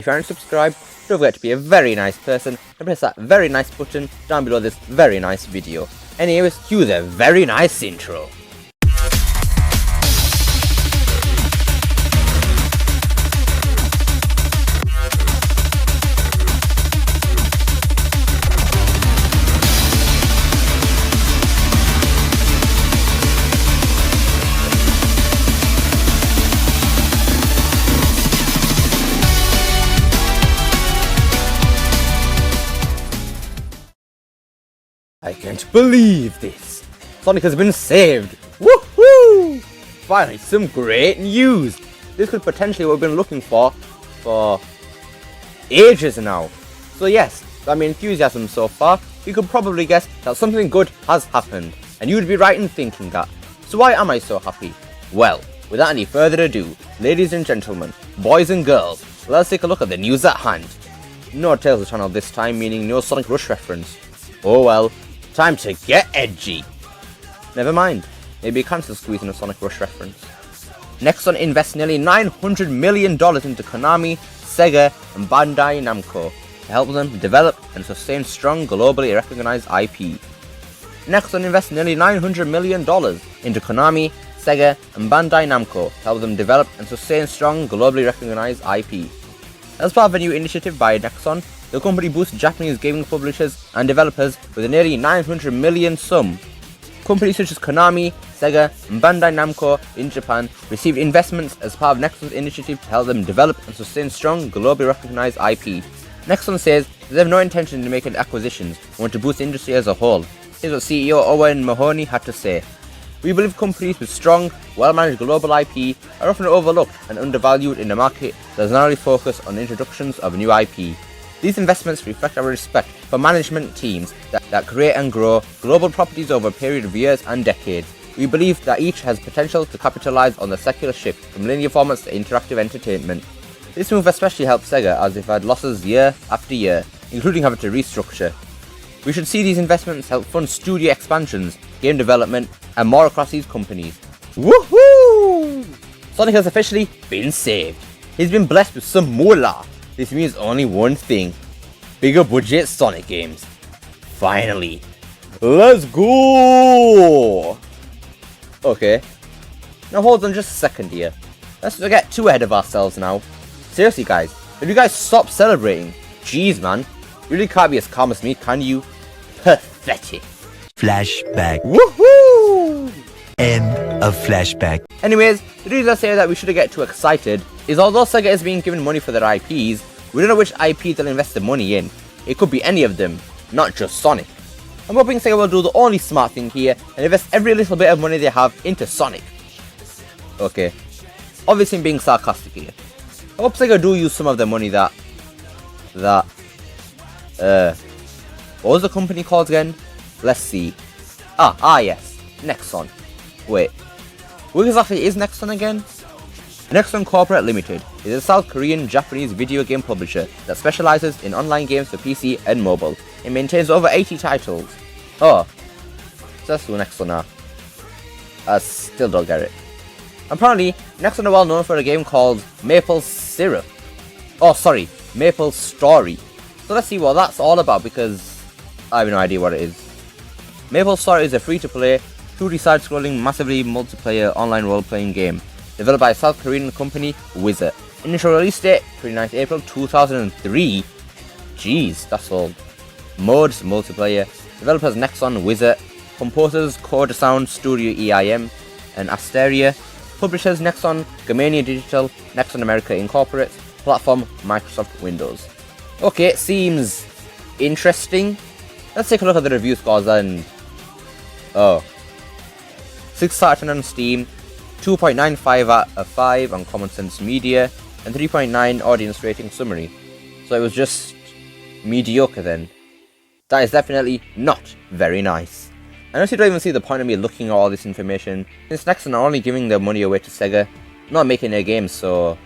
If you aren't subscribed, don't forget to be a very nice person and press that very nice button down below this very nice video. Anyways, cue the very nice intro. I can't believe this! Sonic has been saved! Woohoo! Finally, some great news! This could potentially what we've been looking for ages now. So yes, by my enthusiasm so far, you could probably guess that something good has happened. And you'd be right in thinking that. So why am I so happy? Well, without any further ado, ladies and gentlemen, boys and girls, let's take a look at the news at hand. No Tales channel this time, meaning no Sonic Rush reference. Oh well. Time to get edgy. Never mind, maybe a cancel squeeze in a Sonic Rush reference. Nexon invests nearly $900 million into Konami, Sega, and Bandai Namco to help them develop and sustain strong globally recognized IP. Nexon invests nearly $900 million into Konami, Sega, and Bandai Namco to help them develop and sustain strong globally recognized IP. As part of a new initiative by Nexon, the company boosts Japanese gaming publishers and developers with a nearly $900 million sum. Companies such as Konami, Sega, and Bandai Namco in Japan received investments as part of Nexon's initiative to help them develop and sustain strong, globally recognized IP. Nexon says they have no intention to make any acquisitions and want to boost the industry as a whole. Here's what CEO Owen Mahoney had to say. We believe companies with strong, well-managed global IP are often overlooked and undervalued in a market that is narrowly focused on introductions of new IP. These investments reflect our respect for management teams that create and grow global properties over a period of years and decades. We believe that each has potential to capitalize on the secular shift from linear formats to interactive entertainment. This move especially helped Sega as they've had losses year after year, including having to restructure. We should see these investments help fund studio expansions, game development, and more across these companies. Woohoo! Sonic has officially been saved. He's been blessed with some moolah. This means only one thing. Bigger budget Sonic games. Finally. Let's go! Okay. Now hold on just a second here. Let's not get too ahead of ourselves now. Seriously guys, if you guys stop celebrating, jeez man, you really can't be as calm as me, can you? Pathetic. Flashback. Woohoo! End of flashback. Anyways, the reason I say that we shouldn't get too excited is although Sega is being given money for their IPs, we don't know which IP they'll invest the money in. It could be any of them, not just Sonic. I'm hoping Sega will do the only smart thing here and invest every little bit of money they have into Sonic. Okay, obviously I'm being sarcastic here. I hope Sega do use some of the money that what was the company called again? Let's see. Yes, Nexon. Wait, what exactly is Nexon again? Nexon Corporate Limited is a South Korean Japanese video game publisher that specializes in online games for PC and mobile. It maintains over 80 titles. Oh, so that's who Nexon are. I still don't get it. Apparently, Nexon are well known for a game called Maple Syrup. Oh, sorry, Maple Story. So let's see what that's all about because I have no idea what it is. Maple Story is a free-to-play, 2D side-scrolling, massively multiplayer online role-playing game developed by a South Korean company, Wizard. Initial release date, 29th April 2003. Jeez, that's old. Modes, multiplayer. Developers Nexon, Wizard. Composers, Coda Sound, Studio EIM, and Asteria. Publishers Nexon, Germania Digital, Nexon America Incorporated. Platform, Microsoft Windows. Okay, it seems interesting. Let's take a look at the review scores and... Oh. 6 out of 10 on Steam, 2.95 out of 5 on Common Sense Media, and 3.9 audience rating summary. So it was just mediocre then. That is definitely not very nice. I honestly don't even see the point of me looking at all this information, since Nexon are only giving their money away to Sega, not making their games, so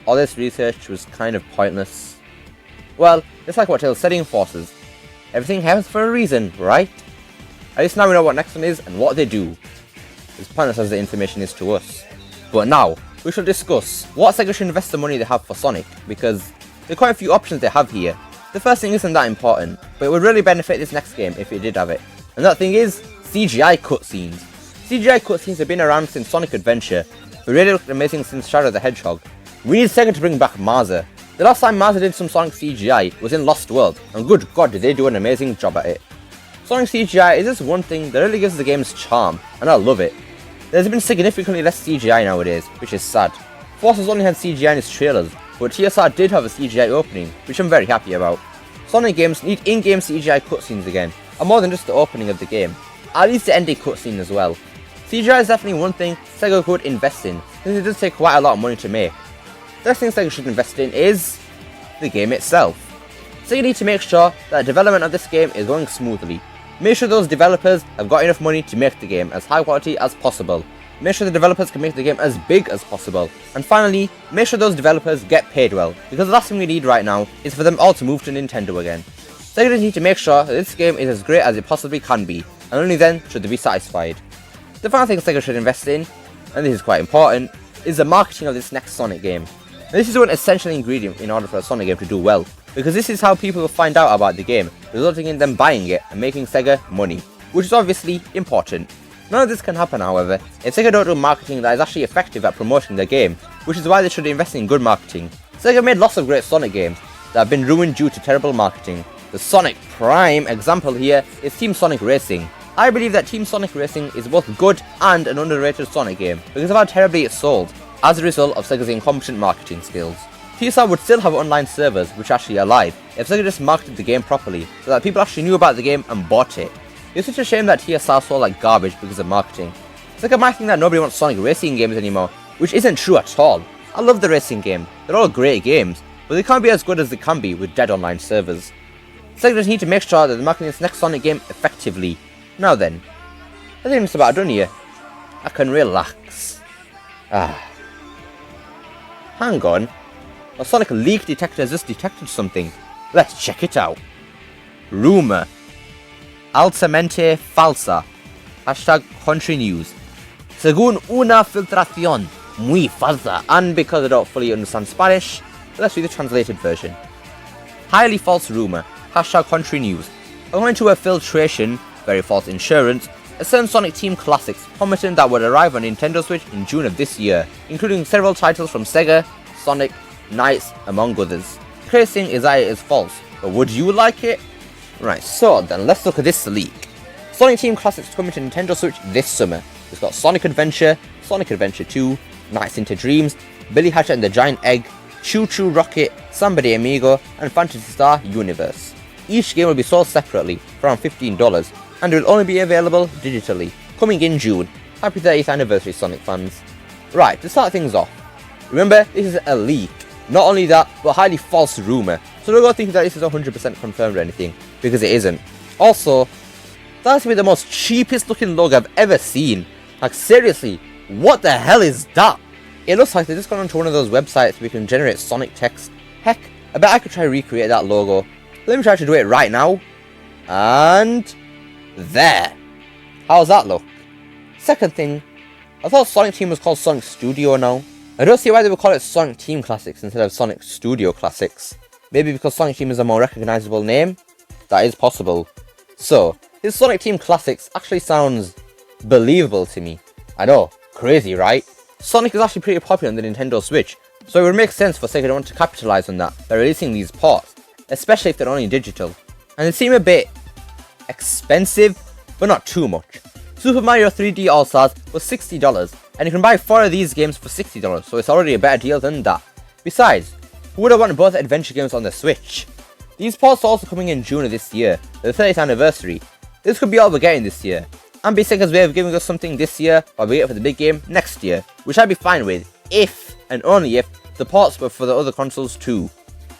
all this research was kind of pointless. Well, it's like what Tales said in Forces. Everything happens for a reason, right? At least now we know what Nexon is and what they do. As pointless as the information is to us. But now, we shall discuss what Sega should invest the money they have for Sonic, because there are quite a few options they have here. The first thing isn't that important, but it would really benefit this next game if it did have it. And that thing is CGI cutscenes. CGI cutscenes have been around since Sonic Adventure, but really looked amazing since Shadow the Hedgehog. We need Sega to bring back Marza. The last time Marza did some Sonic CGI was in Lost World, and good god did they do an amazing job at it. Sonic CGI is just one thing that really gives the game's charm, and I love it. There's been significantly less CGI nowadays, which is sad. Forces only had CGI in its trailers, but TSR did have a CGI opening, which I'm very happy about. Sonic games need in-game CGI cutscenes again, and more than just the opening of the game. At least the ending cutscene as well. CGI is definitely one thing Sega could invest in, since it does take quite a lot of money to make. The next thing Sega should invest in is the game itself. Sega need to make sure that development of this game is going smoothly. Make sure those developers have got enough money to make the game as high quality as possible. Make sure the developers can make the game as big as possible. And finally, make sure those developers get paid well, because the last thing we need right now is for them all to move to Nintendo again. Sega need to make sure that this game is as great as it possibly can be, and only then should they be satisfied. The final thing Sega should invest in, and this is quite important, is the marketing of this next Sonic game. Now, this is one essential ingredient in order for a Sonic game to do well, because this is how people will find out about the game, resulting in them buying it and making Sega money, which is obviously important. None of this can happen, however, if Sega don't do marketing that is actually effective at promoting their game, which is why they should invest in good marketing. Sega made lots of great Sonic games that have been ruined due to terrible marketing. The Sonic prime example here is Team Sonic Racing. I believe that Team Sonic Racing is both good and an underrated Sonic game because of how terribly it sold, as a result of Sega's incompetent marketing skills. TSR would still have online servers which are actually alive if Sega just marketed the game properly, so that people actually knew about the game and bought it. It's such a shame that TSR sold like garbage because of marketing. Sega might think that nobody wants Sonic Racing games anymore, which isn't true at all. I love the racing game, they're all great games, but they can't be as good as they can be with dead online servers. Sega just need to make sure that they're marketing this next Sonic game effectively. Now then, I think it's about done here. I can relax. Hang on. A Sonic leak detector has just detected something. Let's check it out. Rumor. Altamente falsa. Hashtag country news. Según una filtración muy falsa. And because I don't fully understand Spanish, let's read the translated version. Highly false rumor. Hashtag country news. According to a filtration, very false insurance, a certain Sonic Team Classics promising that would arrive on Nintendo Switch in June of this year, including several titles from Sega, Sonic, Knights, among others. The crazy thing is that it is false, but would you like it? Right, so then let's look at this leak. Sonic Team Classics coming to Nintendo Switch this summer. It's got Sonic Adventure, Sonic Adventure 2, Nights into Dreams, Billy Hatchet and the Giant Egg, Choo Choo Rocket, Samba de Amigo, and Phantasy Star Universe. Each game will be sold separately for around $15, and it will only be available digitally, coming in June. Happy 30th anniversary, Sonic fans. Right, to start things off, remember, this is a leak. Not only that, but a highly false rumour, so don't go thinking that this is 100% confirmed or anything, because it isn't. Also, that has to be the most cheapest looking logo I've ever seen. Like seriously, what the hell is that? It looks like they've just gone onto one of those websites where you can generate Sonic text. Heck, I bet I could try to recreate that logo. Let me try to do it right now. And there. How's that look? Second thing, I thought Sonic Team was called Sonic Studio now. I don't see why they would call it Sonic Team Classics instead of Sonic Studio Classics. Maybe because Sonic Team is a more recognizable name? That is possible. So, this Sonic Team Classics actually sounds believable to me. I know, crazy right? Sonic is actually pretty popular on the Nintendo Switch, so it would make sense for Sega to want to capitalize on that by releasing these ports, especially if they're only digital. And they seem a bit expensive, but not too much. Super Mario 3D All-Stars was $60, and you can buy 4 of these games for $60, so it's already a better deal than that. Besides, who would have wanted both adventure games on the Switch? These ports are also coming in June of this year, the 30th anniversary. This could be all we're getting this year, and be Sega's way of giving us something this year while we wait for the big game next year, which I'd be fine with, if, and only if, the ports were for the other consoles too.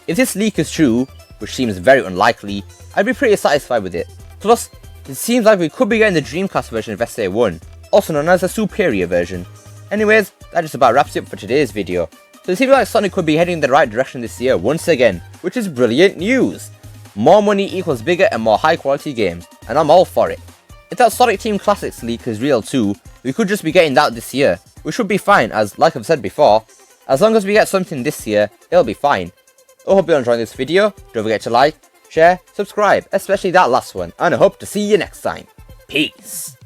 If this leak is true, which seems very unlikely, I'd be pretty satisfied with it. Plus, it seems like we could be getting the Dreamcast version of SA1, also known as the superior version. Anyways, that just about wraps it up for today's video. So it seems like Sonic could be heading in the right direction this year once again, which is brilliant news. More money equals bigger and more high quality games, and I'm all for it. If that Sonic Team Classics leak is real too, we could just be getting that this year, which should be fine as, like I've said before, as long as we get something this year, it'll be fine. So I hope you're enjoying this video. Don't forget to like, share, subscribe, especially that last one, and I hope to see you next time. Peace!